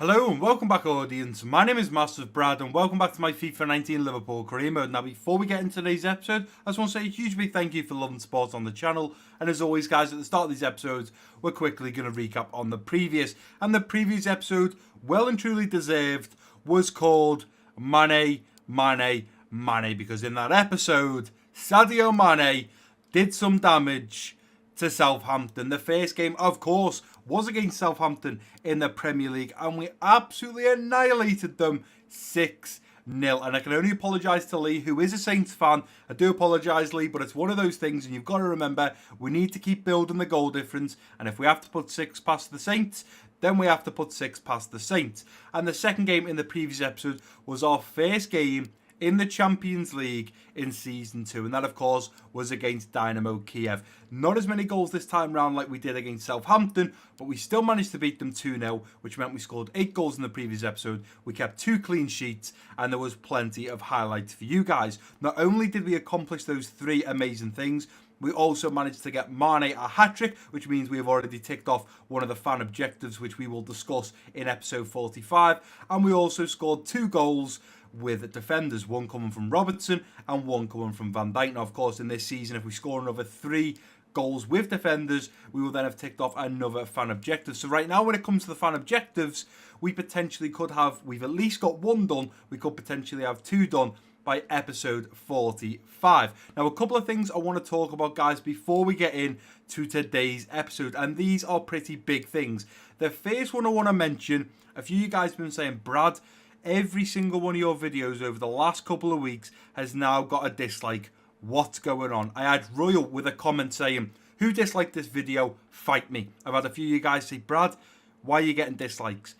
Hello and welcome back, audience. My name is MassiveBrad and welcome back to my FIFA 19 Liverpool career mode. Now, before we get into today's episode, I just want to say a huge big thank you for loving support on the channel. And as always, guys, at the start of these episodes, we're quickly going to recap on the previous. And the previous episode, well and truly deserved, was called Mane, because in that episode, Sadio Mane did some damage to Southampton. The first game, of course, was against Southampton in the Premier League, and we absolutely annihilated them 6-0. And I can only apologise to Lee, who is a Saints fan. I do apologise, Lee, but it's one of those things, and you've got to remember, we need to keep building the goal difference, and if we have to put 6 past the Saints, then we have to put 6 past the Saints. And the second game in the previous episode was our first game in the Champions League in Season 2. And that, of course, was against Dynamo Kiev. Not as many goals this time round like we did against Southampton, but we still managed to beat them 2-0, which meant we scored 8 goals in the previous episode. We kept 2 clean sheets, and there was plenty of highlights for you guys. Not only did we accomplish those 3 amazing things, we also managed to get Mane a hat-trick, which means we have already ticked off one of the fan objectives, which we will discuss in episode 45. And we also scored 2 goals with defenders, one coming from Robertson and one coming from Van Dijk. Now, of course, in this season, if we score another 3 goals with defenders, we will then have ticked off another fan objective. So right now, when it comes to the fan objectives, we potentially could have, we've at least got 1 done, we could potentially have 2 done by episode 45. Now, a couple of things I want to talk about, guys, before we get into today's episode, and these are pretty big things. The first one I want to mention, a few of you guys have been saying, Brad, every single one of your videos over the last couple of weeks has now got a dislike. What's going on? I had Royal with a comment saying, who disliked this video? Fight me. I've had a few of you guys say, Brad, why are you getting dislikes?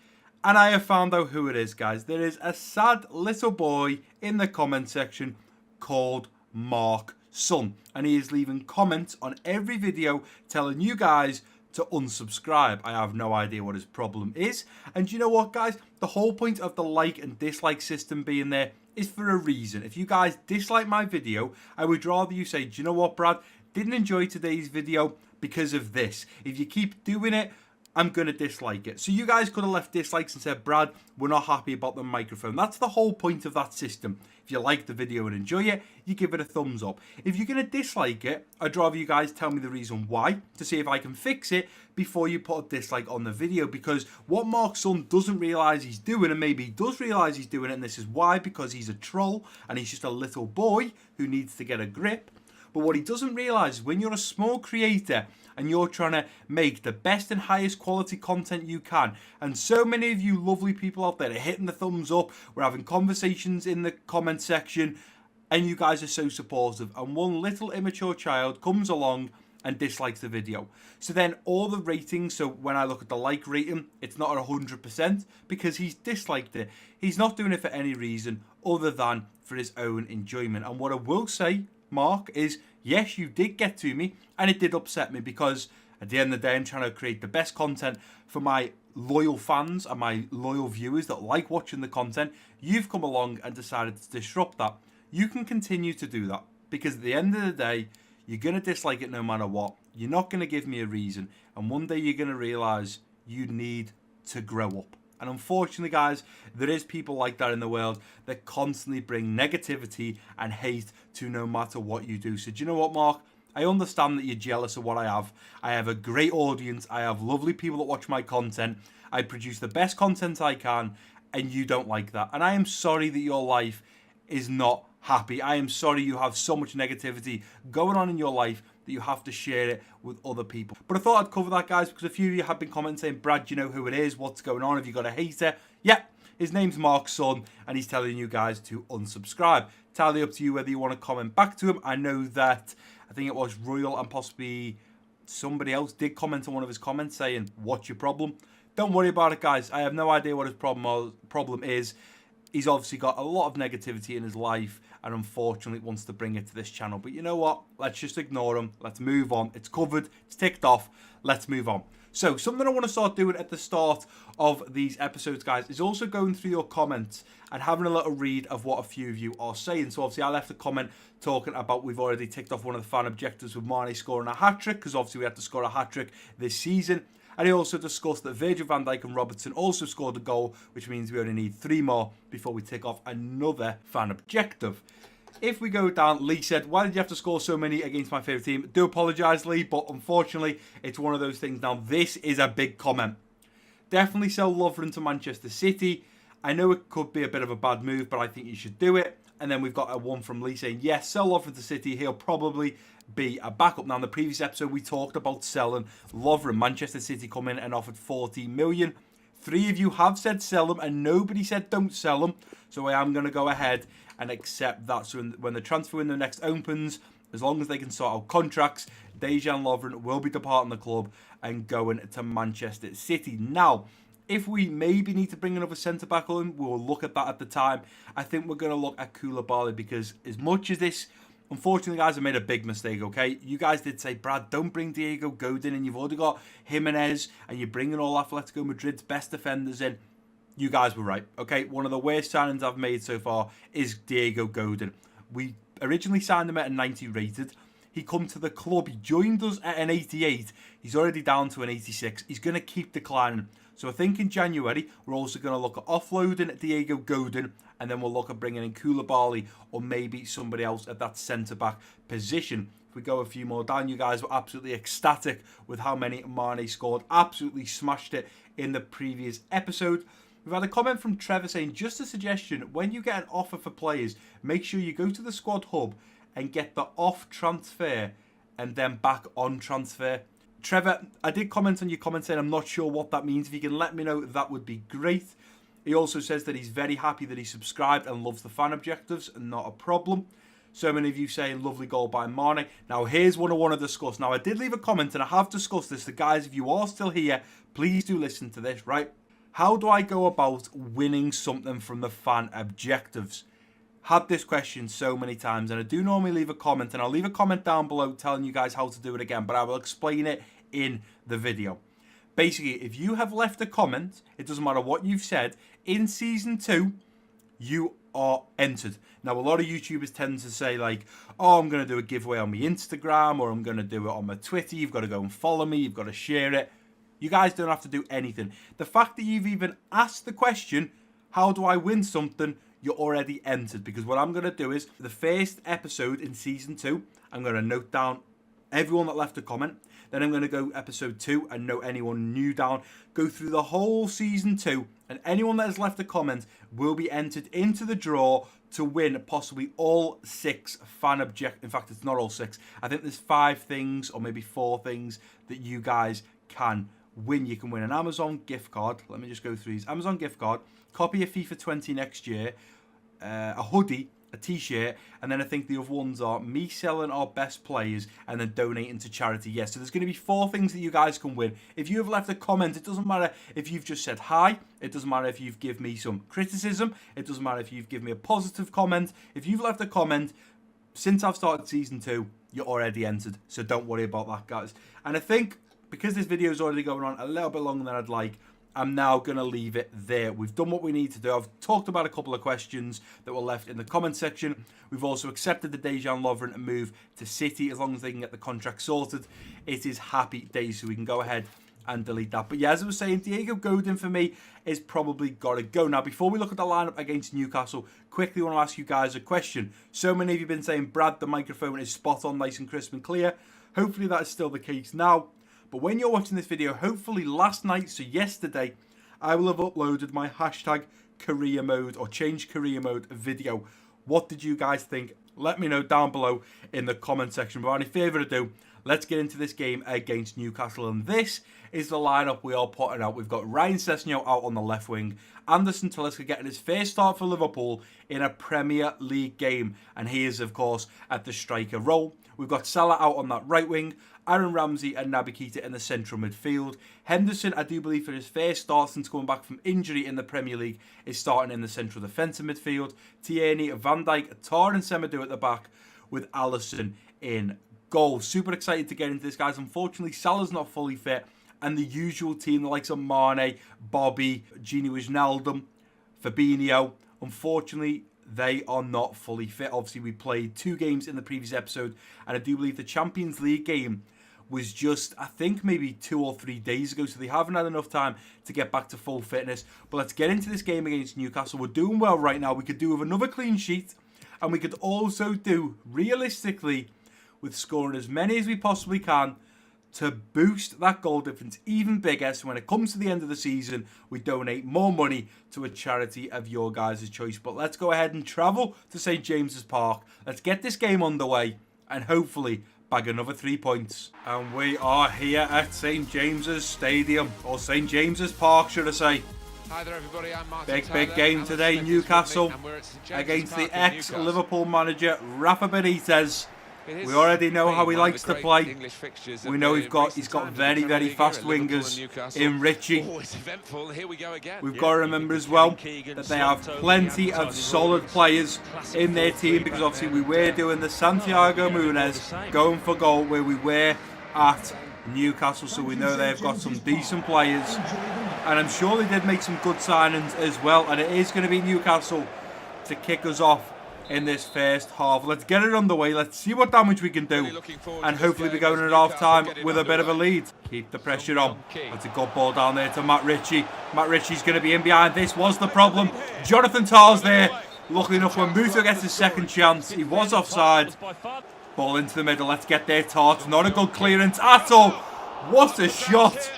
And I have found out who it is, guys. There is a sad little boy in the comment section called Mark Son. And he is leaving comments on every video telling you guys to unsubscribe. I have no idea what his problem is. And you know what, guys? The whole point of the like and dislike system being there is for a reason. If you guys dislike my video, I would rather you say, do you know what, Brad? Didn't enjoy today's video because of this. If you keep doing it, I'm going to dislike it. So you guys could have left dislikes and said, Brad, we're not happy about the microphone. That's the whole point of that system. If you like the video and enjoy it, you give it a thumbs up. If you're going to dislike it, I'd rather you guys tell me the reason why, to see if I can fix it before you put a dislike on the video. Because what Mark's son doesn't realise he's doing, and maybe he does realise he's doing it, and this is why, because he's a troll and he's just a little boy who needs to get a grip. But what he doesn't realise is when you're a small creator and you're trying to make the best and highest quality content you can, and so many of you lovely people out there are hitting the thumbs up, we're having conversations in the comment section, and you guys are so supportive, and one little immature child comes along and dislikes the video. So then all the ratings, so when I look at the like rating, it's not at 100% because he's disliked it. He's not doing it for any reason other than for his own enjoyment. And what I will say, Mark, is yes, you did get to me, and it did upset me because at the end of the day, I'm trying to create the best content for my loyal fans and my loyal viewers that like watching the content. You've come along and decided to disrupt that. You can continue to do that because at the end of the day, you're going to dislike it no matter what. You're not going to give me a reason, and one day you're going to realise you need to grow up. And unfortunately, guys, there is people like that in the world that constantly bring negativity and hate to no matter what you do. So do you know what, Mark? I understand that you're jealous of what I have. I have a great audience. I have lovely people that watch my content. I produce the best content I can, and you don't like that. And I am sorry that your life is not happy. I am sorry you have so much negativity going on in your life that you have to share it with other people. But I thought I'd cover that, guys, because a few of you have been commenting saying, Brad, do you know who it is? What's going on? Have you got a hater? Yep, his name's Mark's son, and he's telling you guys to unsubscribe. Entirely up to you whether you want to comment back to him. I know that, I think it was Royal and possibly somebody else did comment on one of his comments saying, what's your problem? Don't worry about it, guys. I have no idea what his problem is. He's obviously got a lot of negativity in his life and unfortunately wants to bring it to this channel. But you know what? Let's just ignore him. Let's move on. It's covered. It's ticked off. Let's move on. So something I want to start doing at the start of these episodes, guys, is also going through your comments and having a little read of what a few of you are saying. So obviously I left a comment talking about we've already ticked off one of the fan objectives with Mane scoring a hat-trick because obviously we had to score a hat-trick this season. And he also discussed that Virgil van Dijk and Robertson also scored a goal, which means we only need 3 more before we tick off another fan objective. If we go down, Lee said, why did you have to score so many against my favourite team? Do apologise, Lee, but unfortunately, it's one of those things. Now, this is a big comment. Definitely sell Lovren to Manchester City. I know it could be a bit of a bad move, but I think you should do it. And then we've got a one from Lee saying, yes, sell Lovren to City. He'll probably be a backup. Now, in the previous episode, we talked about selling Lovren. Manchester City come in and offered 14 million. 3 of you have said sell him, and nobody said don't sell him. So I am going to go ahead and accept that. So when the transfer window next opens, as long as they can sort out contracts, Dejan Lovren will be departing the club and going to Manchester City. Now, if we maybe need to bring another centre-back on, we'll look at that at the time. I think we're going to look at Koulibaly because as much as this, unfortunately, guys, I made a big mistake, okay? You guys did say, Brad, don't bring Diego Godin and you've already got Jimenez and you're bringing all Atletico Madrid's best defenders in. You guys were right, okay? One of the worst signings I've made so far is Diego Godin. We originally signed him at a 90 rated. He come to the club, he joined us at an 88. He's already down to an 86. He's going to keep declining. So I think in January, we're also going to look at offloading Diego Godin, and then we'll look at bringing in Koulibaly or maybe somebody else at that centre-back position. If we go a few more down, you guys were absolutely ecstatic with how many Mane scored. Absolutely smashed it in the previous episode. We've had a comment from Trevor saying, just a suggestion, when you get an offer for players, make sure you go to the squad hub and get the off transfer and then back on transfer. Trevor, I did comment on your comment saying I'm not sure what that means. If you can let me know, that would be great. He also says that he's very happy that he subscribed and loves the fan objectives, and not a problem. So many of you saying lovely goal by Mane. Now here's what I want to discuss. Now I did leave a comment and I have discussed this. So guys, if you are still here, please do listen to this, right? How do I go about winning something from the fan objectives? Had this question so many times, and I do normally leave a comment, and I'll leave a comment down below telling you guys how to do it again, but I will explain it in the video. Basically, if you have left a comment, it doesn't matter what you've said, in Season 2, you are entered. Now, a lot of YouTubers tend to say, like, oh, I'm going to do a giveaway on my Instagram, or I'm going to do it on my Twitter. You've got to go and follow me. You've got to share it. You guys don't have to do anything. The fact that you've even asked the question, how do I win something, you're already entered. Because what I'm going to do is, the first episode in Season 2, I'm going to note down everyone that left a comment. Then I'm going to go episode 2 and note anyone new down. Go through the whole Season 2, and anyone that has left a comment will be entered into the draw to win possibly all 6 fan objectives. In fact, it's not all 6. I think there's 5 things or maybe 4 things that you guys can win. You can win an Amazon gift card. Let me just go through these. Amazon gift card, copy of FIFA 20 next year, a hoodie, a t-shirt, and then I think the other ones are me selling our best players and then donating to charity. Yes, so there's going to be 4 things that you guys can win. If you have left a comment, it doesn't matter if you've just said hi, it doesn't matter if you've given me some criticism, it doesn't matter if you've given me a positive comment. If you've left a comment since I've started Season 2, you're already entered, so don't worry about that, guys. And I think because this video is already going on a little bit longer than I'd like, I'm now going to leave it there. We've done what we need to do. I've talked about a couple of questions that were left in the comment section. We've also accepted the Dejan Lovren move to City. As long as they can get the contract sorted, it is happy days, so we can go ahead and delete that. But yeah, as I was saying, Diego Godin for me is probably got to go. Now, before we look at the lineup against Newcastle, quickly want to ask you guys a question. So many of you have been saying, Brad, the microphone is spot on, nice and crisp and clear. Hopefully that is still the case now. But when you're watching this video, hopefully last night, so yesterday, I will have uploaded my hashtag career mode or change career mode video. What did you guys think? Let me know down below in the comment section. But without any further ado, let's get into this game against Newcastle. And this is the lineup we are putting out. We've got Ryan Sessegnon out on the left wing. Anderson Talisca getting his first start for Liverpool in a Premier League game. And he is, of course, at the striker role. We've got Salah out on that right wing. Aaron Ramsey and Naby Keita in the central midfield. Henderson, I do believe, for his first start since coming back from injury in the Premier League, is starting in the central defensive midfield. Tierney, Van Dijk, Tar and Semedo at the back, with Alisson in goal. Super excited to get into this, guys. Unfortunately, Salah's not fully fit, and the usual team, the likes of Mane, Bobby, Gini Wijnaldum, Fabinho, unfortunately, they are not fully fit. Obviously, we played 2 games in the previous episode, and I do believe the Champions League game was just, I think, maybe 2 or 3 days ago, so they haven't had enough time to get back to full fitness. But let's get into this game against Newcastle. We're doing well right now. We could do with another clean sheet, and we could also do, realistically, with scoring as many as we possibly can to boost that goal difference even bigger. So when it comes to the end of the season, we donate more money to a charity of your guys' choice. But let's go ahead and travel to St. James's Park. Let's get this game underway and hopefully bag another 3 points. And we are here at St. James's Stadium, or St. James's Park, should I say. Hi there everybody, I'm Martin. Big game today, Newcastle against the ex-Liverpool manager Rafa Benitez. We already know how he likes to play. We know he's got very fast wingers in Richie. We've got to remember as well that they have plenty of solid players in their team, because obviously we were doing the Santiago Munez going for goal where we were at Newcastle, so we know they've got some decent players, and I'm sure they did make some good signings as well. And it is going to be Newcastle to kick us off in this first half. Let's get it underway. Let's see what damage we can do, and hopefully be going at half time with a bit of a lead. Keep the pressure on. That's a good ball down there to Matt Ritchie. Matt Ritchie's going to be in behind. This was the problem. Jonathan Tar's there. Luckily enough, when Muto gets his second chance, he was offside. Ball into the middle. Let's get there, Tart. Not a good clearance at all. What a shot.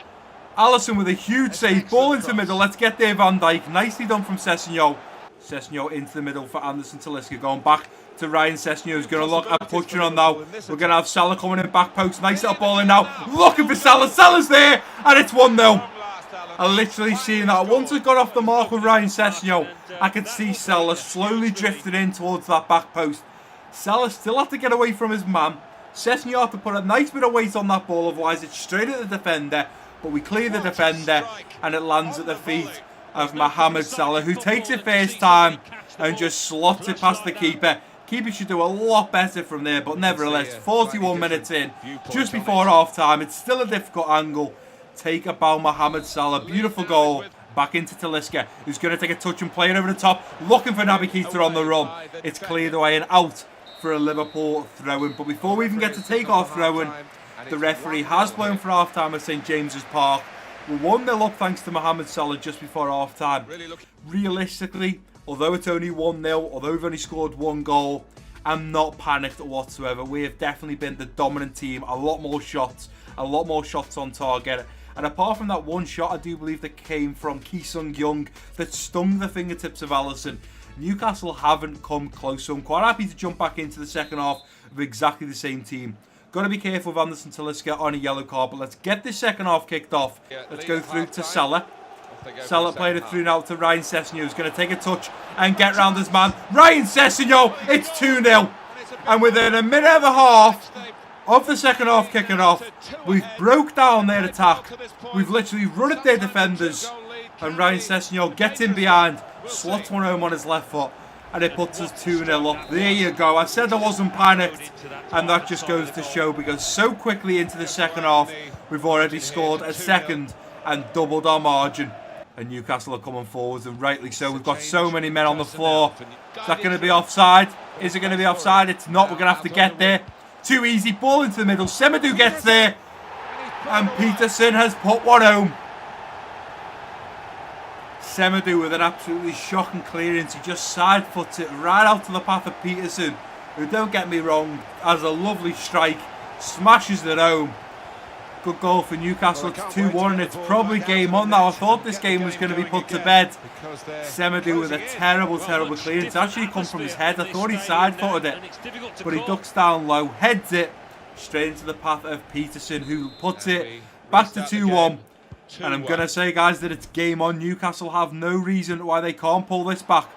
Alisson with a huge save. Ball into the middle. Let's get there, Van Dijk. Nicely done from Sessegnon. Sessegnon into the middle for Anderson Talisca. Going back to Ryan Sessegnon, who's going to look at pushing on now. We're going to have Salah coming in back post. Nice little ball in now. Looking for Salah. Salah's there. And it's 1-0. I literally seen that. Once it got off the mark with Ryan Sessegnon, I could see Salah slowly drifting in towards that back post. Salah still had to get away from his man. Sessegnon had to put a nice bit of weight on that ball, otherwise it's straight at the defender. But we clear the defender, and it lands at the feet of Mohamed Salah, who takes it first time and just slots it past the keeper. Keeper should do a lot better from there, but nevertheless, 41 minutes in, just before half time, it's still a difficult angle. Take a bow, Mohamed Salah. Beautiful goal. Back into Talisca, who's going to take a touch and play it over the top, looking for Naby Keita on the run. It's cleared away and out for a Liverpool throw-in. But before we even get to take our throw-in, the referee has blown for half-time at St. James's Park. We're 1-0 up thanks to Mohamed Salah just before half-time. Realistically, although it's only 1-0, although we've only scored 1 goal, I'm not panicked whatsoever. We have definitely been the dominant team. A lot more shots on target. And apart from that one shot, I do believe that came from Ki Sung-young that stung the fingertips of Alisson, Newcastle haven't come close. So I'm quite happy to jump back into the second half of exactly the same team. Got to be careful with Anderson Talisca on a yellow card, but let's get this second half kicked off. Let's go through to Salah. Salah played it through now to Ryan Sessegnon, who's going to take a touch and get round his man. Ryan Sessegnon, it's 2-0. And within a minute and a half of the second half kicking off, we've broke down their attack. We've literally run at their defenders, and Ryan Sessegnon gets in behind, slots one home on his left foot, and it puts us 2-0 up. There you go. I said I wasn't panicked, and that just goes to show, because so quickly into the second half, we've already scored a second and doubled our margin. And Newcastle are coming forwards, and rightly so. We've got so many men on the floor. Is that going to be offside? Is it going to be offside? It's not. We're going to have to get there. Too easy. Ball into the middle. Semedo gets there, and Peterson has put one home. Semedo with an absolutely shocking clearance. He just side foots it right out to the path of Peterson, who, don't get me wrong, has a lovely strike, smashes it home. Good goal for Newcastle. It's 2-1 and it's probably game on now. I thought this game was going to be put to bed. Semedo with a terrible clearance. It actually come from his head. I thought he side footed it, but he ducks down low, heads it straight into the path of Peterson, who puts it back to 2-1. And I'm going to say, guys, that it's game on. Newcastle have no reason why they can't pull this back.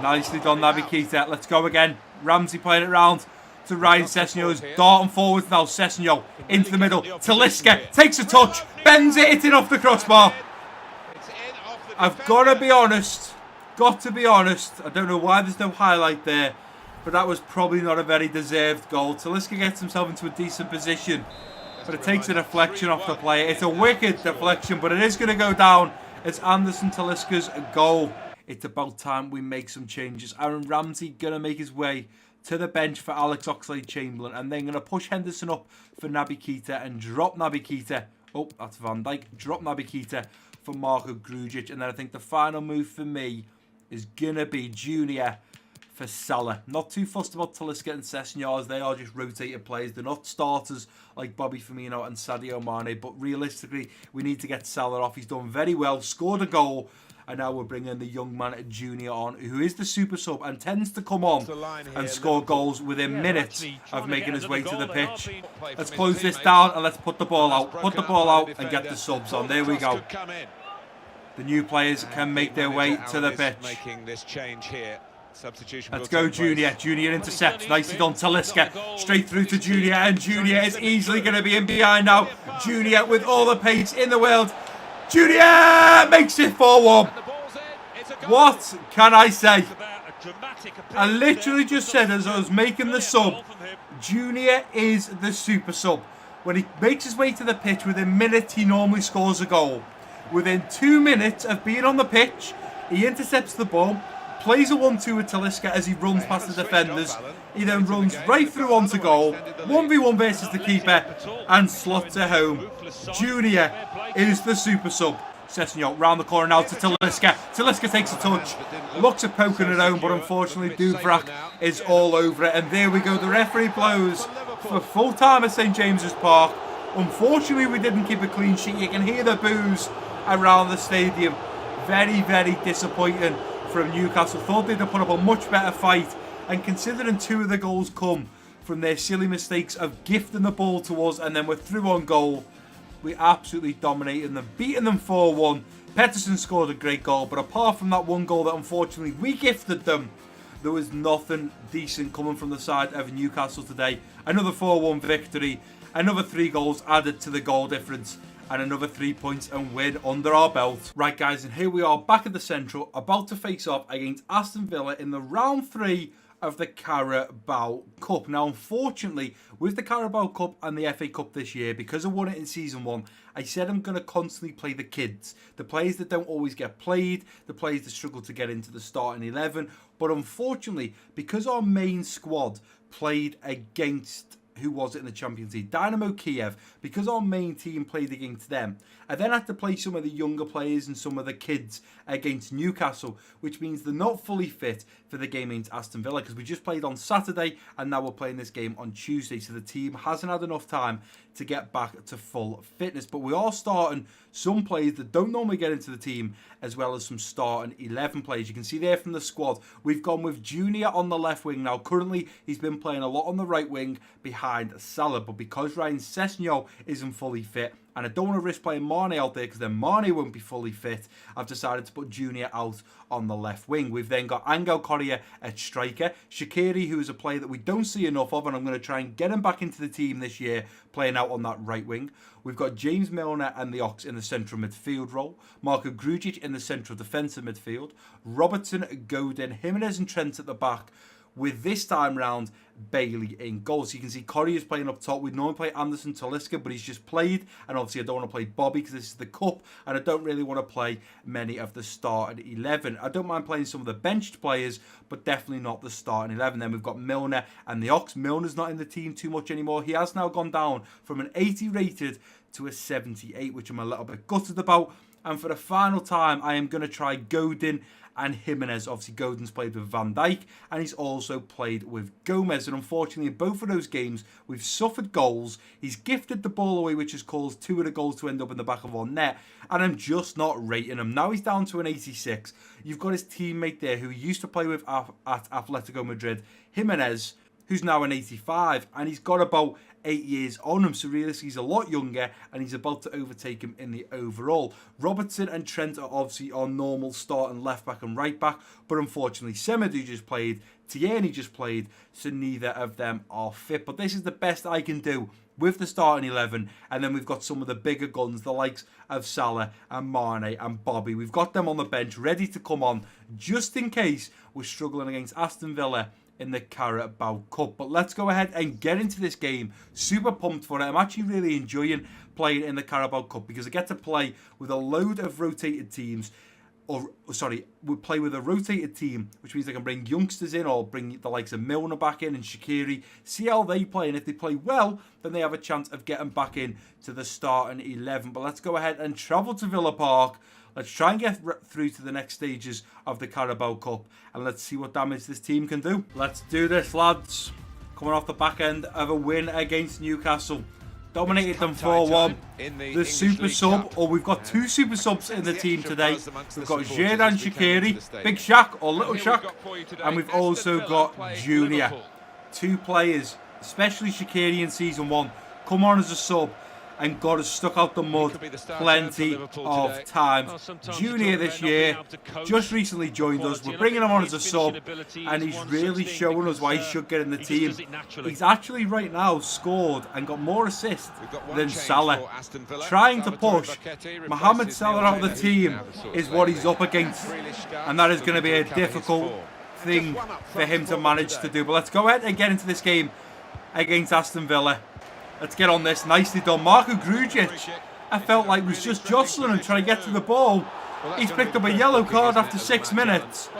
Nicely done, Naby Keita. Let's go again. Ramsey playing it round to Ryan Sessegnon. Darting forwards now. Sessegnon into the middle. Talisca takes a touch, bends it, hitting off the crossbar. I've got to be honest. I don't know why there's no highlight there, but that was probably not a very deserved goal. Talisca gets himself into a decent position, but it takes a deflection off the player. It's a wicked deflection, but it is going to go down. It's Anderson Talisca's goal. It's about time we make some changes. Aaron Ramsey going to make his way to the bench for Alex Oxlade-Chamberlain, and then going to push Henderson up for Naby Keita and drop Naby Keita. Oh, that's Van Dijk. Drop Naby Keita for Marko Grujic. And then I think the final move for me is going to be Junior for Salah. Not too fussed about Talisca and Sessegnon, as they are just rotated players. They're not starters like Bobby Firmino and Sadio Mane. But realistically, we need to get Salah off. He's done very well, scored a goal. And now we're bringing the young man Junior on, who is the super sub and tends to come on and score goals within minutes of making his way to the pitch. Let's close this down and let's put the ball out. Put the ball out and get the subs on. There we go. The new players can make their way to the pitch. Let's go, Junior. Junior intercepts. Nicely done. Talisca straight through to Junior, and Junior is easily going to be in behind now. Junior with all the pace in the world. Junior makes it 4-1. What can I say? I literally just said as I was making the sub, Junior is the super sub. When he makes his way to the pitch, within minutes he normally scores a goal. Within 2 minutes of being on the pitch, he intercepts the ball, plays a 1-2 with Talisca as he runs past the defenders. He then runs right through onto goal, 1v1 versus the keeper, and slots it home. Junior is the super sub. Sessegnon round the corner now to Talisca. Talisca takes a touch, looks at poking it home, but unfortunately Dubravka is all over it. And there we go, the referee blows for full time at St James's Park. Unfortunately, we didn't keep a clean sheet. You can hear the boos around the stadium. Very, very disappointing from Newcastle. Thought they'd have put up a much better fight, and considering 2 of the goals come from their silly mistakes of gifting the ball to us and then we're through on goal, we absolutely dominated them, beating them 4-1. Pettersson scored a great goal, but apart from that one goal that unfortunately we gifted them, there was nothing decent coming from the side of Newcastle today. Another 4-1 victory, another 3 goals added to the goal difference, and another 3 points and win under our belt. Right, guys, and here we are back at the Central, about to face off against Aston Villa in the round 3 of the Carabao Cup. Now, unfortunately, with the Carabao Cup and the FA Cup this year, because I won it in Season 1, I said I'm going to constantly play the kids. The players that don't always get played, the players that struggle to get into the starting 11. But unfortunately, because our main squad played against, who was it in the Champions League? Dynamo Kiev. Because our main team played against them, I then had to play some of the younger players and some of the kids against Newcastle, which means they're not fully fit for the game against Aston Villa, because we just played on Saturday and now we're playing this game on Tuesday, so the team hasn't had enough time to get back to full fitness. But we are starting some players that don't normally get into the team, as well as some starting 11 players. You can see there from the squad, we've gone with Junior on the left wing. Now, currently, he's been playing a lot on the right wing behind Salah, but because Ryan Sessegnon isn't fully fit, and I don't want to risk playing Mane out there because then Mane won't be fully fit, I've decided to put Junior out on the left wing. We've then got Angel Correa at striker. Shaqiri, who is a player that we don't see enough of, and I'm going to try and get him back into the team this year, playing out on that right wing. We've got James Milner and the Ox in the central midfield role. Marko Grujic in the central defensive midfield. Robertson, Godin, Jimenez and Trent at the back, with this time round Bailey in goal. So you can see Corrie is playing up top. We'd normally play Anderson Talisca, but he's just played, and obviously I don't want to play Bobby because this is the Cup, and I don't really want to play many of the starting 11. I don't mind playing some of the benched players, but definitely not the starting 11. Then we've got Milner and the Ox. Milner's not in the team too much anymore. He has now gone down from an 80 rated to a 78, which I'm a little bit gutted about. And for the final time, I am going to try Godin and Jimenez. Obviously, Godin's played with Van Dijk, and he's also played with Gomez. And unfortunately, in both of those games, we've suffered goals. He's gifted the ball away, which has caused 2 of the goals to end up in the back of our net. And I'm just not rating him. Now he's down to an 86. You've got his teammate there, who he used to play with at Atletico Madrid, Jimenez, who's now an 85, and he's got about 8 years on him, so realistically he's a lot younger, and he's about to overtake him in the overall. Robertson and Trent are obviously our normal starting left back and right back, but unfortunately Semedo just played, Tierney just played, so neither of them are fit. But this is the best I can do with the starting 11, and then we've got some of the bigger guns, the likes of Salah and Mane and Bobby. We've got them on the bench ready to come on just in case we're struggling against Aston Villa in the Carabao Cup. But let's go ahead and get into this game. Super pumped for it. I'm actually really enjoying playing in the Carabao Cup because I get to play with a load of rotated teams. would play with a rotated team, which means they can bring youngsters in or bring the likes of Milner back in and Shaqiri, see how they play, and if they play well, then they have a chance of getting back in to the starting 11. But let's go ahead and travel to Villa Park. Let's try and get through to the next stages of the Carabao Cup, and let's see what damage this team can do. Let's do this, lads. Coming off the back end of a win against Newcastle. Dominated them 4-1. The super sub, or we've got two super subs in the team today. We've got Xherdan Shaqiri, Big Shaq or Little Shaq, and we've also got Junior. Two players, especially Shaqiri in Season 1, come on as a sub and got us stuck out the mud plenty of times. Junior this year just recently joined us. We're bringing him on as a sub, and he's really showing us why he should get in the team. He's actually right now scored and got more assists than Salah. Trying to push Mohamed Salah out of the team is what he's up against, and that is going to be a difficult thing for him to manage to do. But let's go ahead and get into this game against Aston Villa. Let's get on this. Nicely done. Marko Grujic, I felt like was just jostling and trying to get to the ball. He's picked up a yellow card after 6 minutes.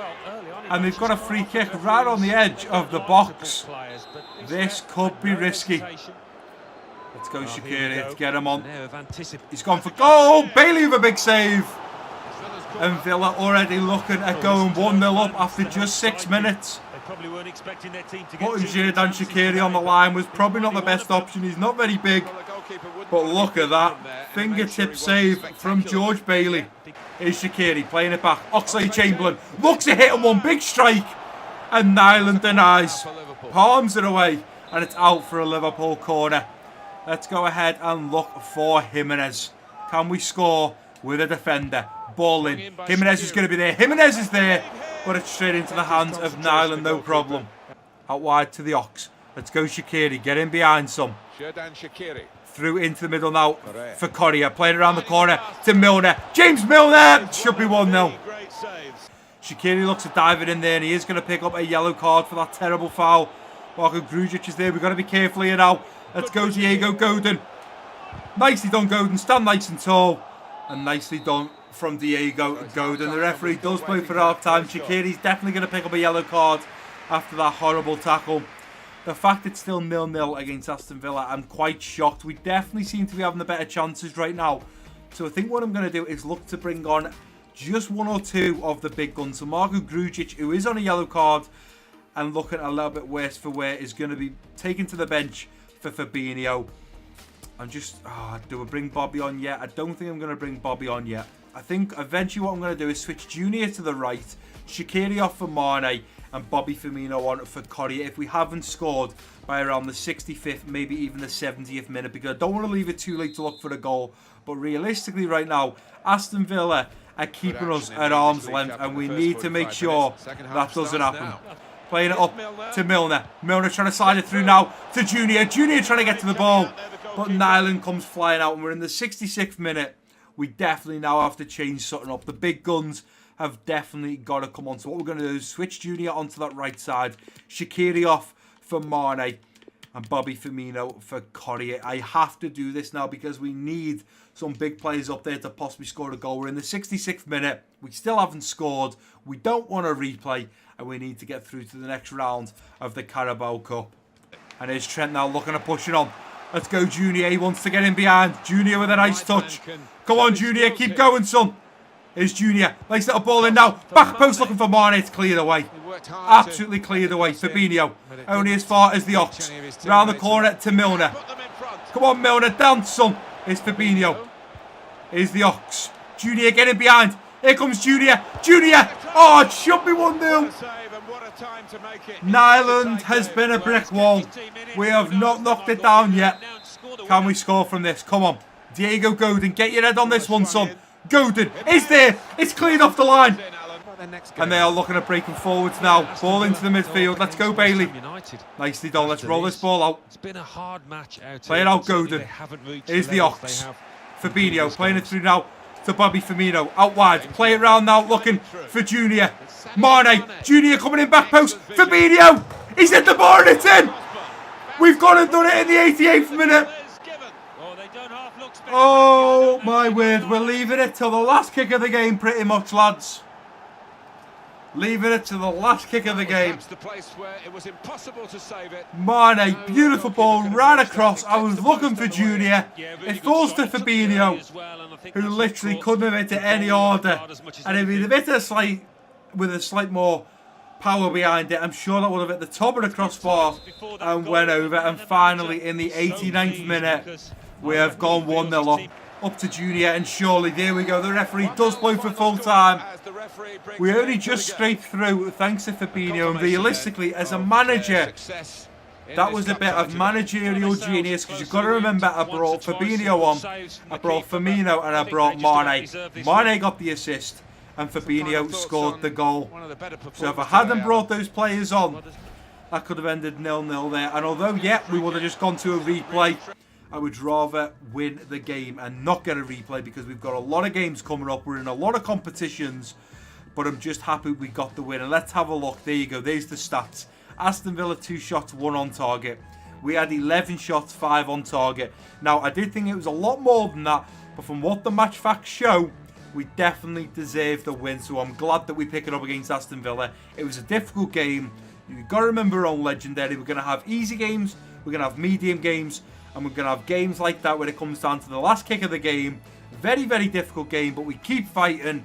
And they've got a free kick right on the edge of the box. This could be risky. Let's go Shaqiri. Let's get him on. He's gone for goal. Bailey with a big save. And Villa already looking at going 1-0 up after just 6 minutes. Probably weren't expecting their team to Putting Xherdan Shaqiri on the line was probably not the best option. He's not very big, but look at that fingertip save from George Bailey. Here's Shaqiri playing it back. Oxlade-Chamberlain looks at hitting one big strike, and Nyland denies. Palms it away, and it's out for a Liverpool corner. Let's go ahead and look for Jimenez. Can we score with a defender? Ball in. Jimenez is going to be there. Jimenez is there. But it's straight into the hands of Nyland, no problem. Out wide to the Ox. Let's go Shaqiri. Get in behind some. Through into the middle now for Correa. Playing around the corner to Milner. James Milner! Should be 1-0. Shaqiri looks at diving in there, and he is going to pick up a yellow card for that terrible foul. Marko Grujic is there. We've got to be careful here now. Let's go Diego Godin. Nicely done, Godin. Stand nice and tall. And nicely done from Diego Godin. The referee does play for half time. Shaqiri's definitely going to pick up a yellow card after that horrible tackle. The fact it's still 0-0 against Aston Villa, I'm quite shocked. We definitely seem to be having the better chances right now. So I think what I'm going to do is look to bring on just one or two of the big guns. So Marko Grujic, who is on a yellow card and looking a little bit worse for wear, is going to be taken to the bench for Fabinho. I'm just, do we bring Bobby on yet? I don't think I'm going to bring Bobby on yet. I think eventually what I'm going to do is switch Junior to the right, Shaqiri off for Mane, and Bobby Firmino on for Correa if we haven't scored by around the 65th, maybe even the 70th minute, because I don't want to leave it too late to look for a goal. But realistically right now, Aston Villa are keeping us at arm's length, and we need to make sure that doesn't happen. Playing it up to Milner. Milner trying to slide it through now to Junior. Junior trying to get to the ball, but Nyland comes flying out, and we're in the 66th minute. We definitely now have to change something up. The big guns have definitely got to come on. So what we're going to do is switch Junior onto that right side. Shaqiri off for Mane and Bobby Firmino for Correa. I have to do this now because we need some big players up there to possibly score a goal. We're in the 66th minute. We still haven't scored. We don't want a replay, and we need to get through to the next round of the Carabao Cup. And here's Trent now looking at pushing on. Let's go Junior. He wants to get in behind. Junior with a nice touch. Come on, Junior. Keep going, son. Here's Junior. Nice little ball in now. Back post looking for Mane. It's cleared away. Absolutely cleared away. Fabinho. Only as far as the Ox. Round the corner to Milner. Come on, Milner. Down, son. Here's Fabinho. Here's the Ox. Junior getting behind. Here comes Junior. Junior. Oh, it should be 1-0. Nyland has been a brick wall. We have not knocked it down yet. Can we score from this? Come on. Diego Godin, get your head on this one, son. Godin is there. It's cleared off the line. And they are looking at breaking forwards now. Ball into the midfield. Let's go, Bailey. Nicely done. Let's roll this ball out. It's been a hard match out. Play it out, Godin. Here's the Ox. Fabinho playing it through now to Bobby Firmino. Out wide. Play it round now. Looking for Junior. Mane. Junior coming in back post. Fabinho. He's hit the bar and it's in. We've gone and done it in the 88th minute. Oh my word, we're leaving it till the last kick of the game pretty much, lads. Leaving it to the last kick of the game. The place where it was impossible to save it. Mane, beautiful ball, right across. I was looking for Junior. It falls to Fabinho, who literally couldn't have hit it any harder. And if he'd have hit it with a slight more power behind it, I'm sure that would have hit the top of the crossbar and went over. And finally, in the 89th minute, we have gone 1-0 up to Junior, and surely, there we go, the referee does blow for full time. We only just scraped through thanks to Fabinho, and realistically, as a manager, that was a bit of managerial genius, because you've got to remember, I brought Fabinho on, I brought Firmino, and I brought Mane. Mane got the assist, and Fabinho scored the goal. So if I hadn't brought those players on, that could have ended 0-0 there. And although, yeah, we would have just gone to a replay, I would rather win the game and not get a replay, because we've got a lot of games coming up. We're in a lot of competitions, but I'm just happy we got the win. And let's have a look. There you go. There's the stats. Aston Villa 2 shots, 1 on target. We had 11 shots, 5 on target. Now, I did think it was a lot more than that, but from what the match facts show, we definitely deserved the win. So I'm glad that we pick it up against Aston Villa. It was a difficult game. You've got to remember we're on Legendary. We're going to have easy games. We're going to have medium games. And we're going to have games like that when it comes down to the last kick of the game. Very, very difficult game, but we keep fighting.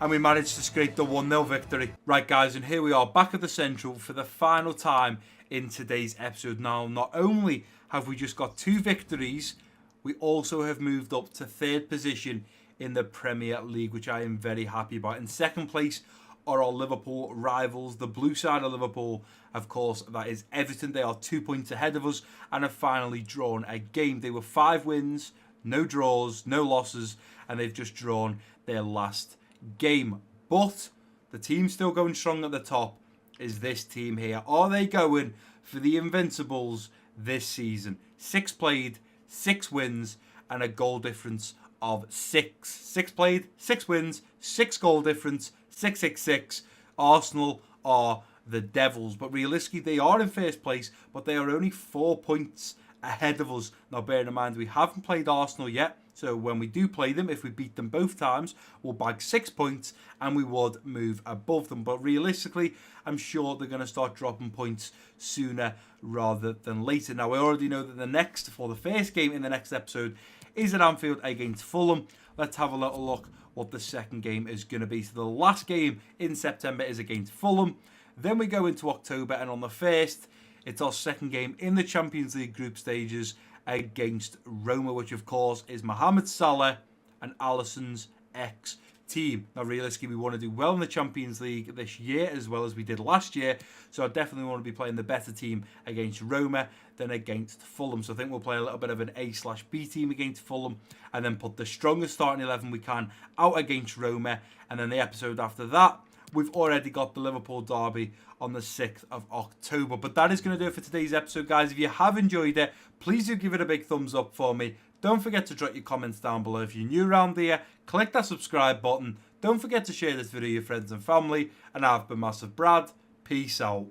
And we managed to scrape the 1-0 victory. Right, guys, and here we are back at the Central for the final time in today's episode. Now, not only have we just got 2 victories, we also have moved up to 3rd position in the Premier League, which I am very happy about. In 2nd place are our Liverpool rivals, the blue side of Liverpool. Of course, that is Everton. They are 2 points ahead of us and have finally drawn a game. They were 5 wins, no draws, no losses, and they've just drawn their last game. But the team still going strong at the top is this team here. Are they going for the Invincibles this season? 6 played, 6 wins, and a goal difference of 6. 6 played, 6 wins, 6 goal difference, 666. Arsenal are the Devils, but realistically they are in 1st place, but they are only 4 points ahead of us. Now, bearing in mind we haven't played Arsenal yet, so when we do play them, if we beat them both times, we'll bag 6 points and we would move above them. But realistically, I'm sure they're going to start dropping points sooner rather than later. Now, I already know that the first game in the next episode is at Anfield against Fulham. Let's have a little look what the second game is going to be. So the last game in September is against Fulham. Then we go into October, and on the 1st, it's our second game in the Champions League group stages against Roma, which of course is Mohamed Salah and Alisson's ex-team. Now, realistically, we want to do well in the Champions League this year as well as we did last year, so I definitely want to be playing the better team against Roma than against Fulham. So I think we'll play a little bit of an A/B team against Fulham and then put the strongest starting 11 we can out against Roma. And then the episode after that, we've already got the Liverpool derby on the 6th of October. But that is going to do it for today's episode, guys. If you have enjoyed it, please do give it a big thumbs up for me. Don't forget to drop your comments down below. If you're new around here, click that subscribe button. Don't forget to share this video with your friends and family. And I've been Massive Brad. Peace out.